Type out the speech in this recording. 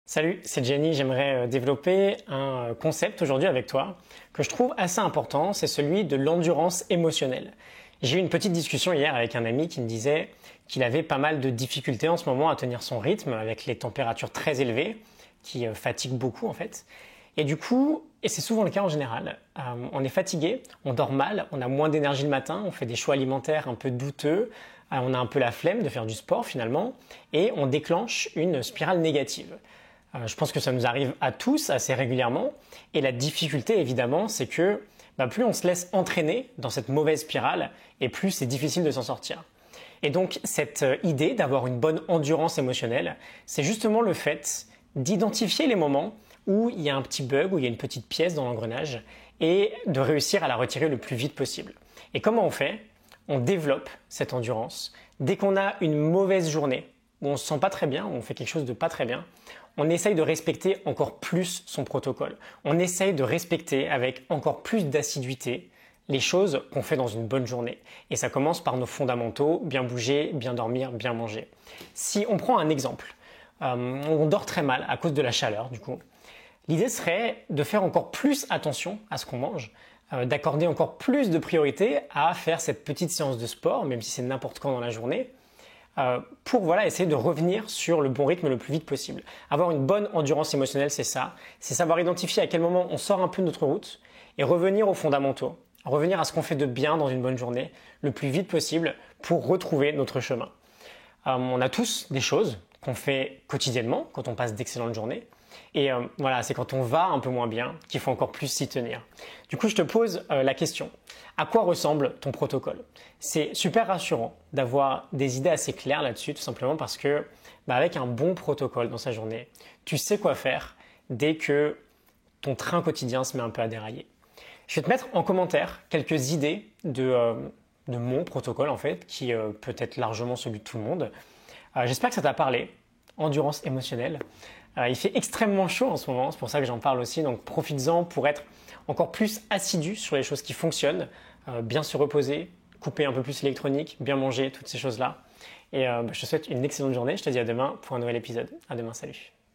Salut, c'est Jenny. J'aimerais développer un concept aujourd'hui avec toi que je trouve assez important, c'est celui de l'endurance émotionnelle. J'ai eu une petite discussion hier avec un ami qui me disait qu'il avait pas mal de difficultés en ce moment à tenir son rythme avec les températures très élevées qui fatiguent beaucoup en fait. Et du coup, et c'est souvent le cas en général, on est fatigué, on dort mal, on a moins d'énergie le matin, on fait des choix alimentaires un peu douteux, on a un peu la flemme de faire du sport finalement et on déclenche une spirale négative. Je pense que ça nous arrive à tous assez régulièrement. Et la difficulté, évidemment, c'est que plus on se laisse entraîner dans cette mauvaise spirale, et plus c'est difficile de s'en sortir. Et donc, cette idée d'avoir une bonne endurance émotionnelle, c'est justement le fait d'identifier les moments où il y a un petit bug, où il y a une petite pièce dans l'engrenage, et de réussir à la retirer le plus vite possible. Et comment on fait? On développe cette endurance. Dès qu'on a une mauvaise journée, où on se sent pas très bien, où on fait quelque chose de pas très bien, on essaye de respecter encore plus son protocole. On essaye de respecter avec encore plus d'assiduité les choses qu'on fait dans une bonne journée. Et ça commence par nos fondamentaux, bien bouger, bien dormir, bien manger. Si on prend un exemple, on dort très mal à cause de la chaleur du coup. L'idée serait de faire encore plus attention à ce qu'on mange, d'accorder encore plus de priorité à faire cette petite séance de sport, même si c'est n'importe quand dans la journée, pour essayer de revenir sur le bon rythme le plus vite possible. Avoir une bonne endurance émotionnelle, c'est ça. C'est savoir identifier à quel moment on sort un peu de notre route et revenir aux fondamentaux, revenir à ce qu'on fait de bien dans une bonne journée le plus vite possible pour retrouver notre chemin. On a tous des choses qu'on fait quotidiennement quand on passe d'excellentes journées. Et c'est quand on va un peu moins bien qu'il faut encore plus s'y tenir. Du coup, je te pose la question. À quoi ressemble ton protocole? C'est super rassurant d'avoir des idées assez claires là-dessus, tout simplement parce que avec un bon protocole dans sa journée, tu sais quoi faire dès que ton train quotidien se met un peu à dérailler. Je vais te mettre en commentaire quelques idées de mon protocole en fait, qui peut être largement celui de tout le monde. J'espère que ça t'a parlé. Endurance émotionnelle. Il fait extrêmement chaud en ce moment, c'est pour ça que j'en parle aussi, donc profites-en pour être encore plus assidu sur les choses qui fonctionnent, bien se reposer, couper un peu plus l'électronique, bien manger, toutes ces choses-là. Et je te souhaite une excellente journée, je te dis à demain pour un nouvel épisode. À demain, salut.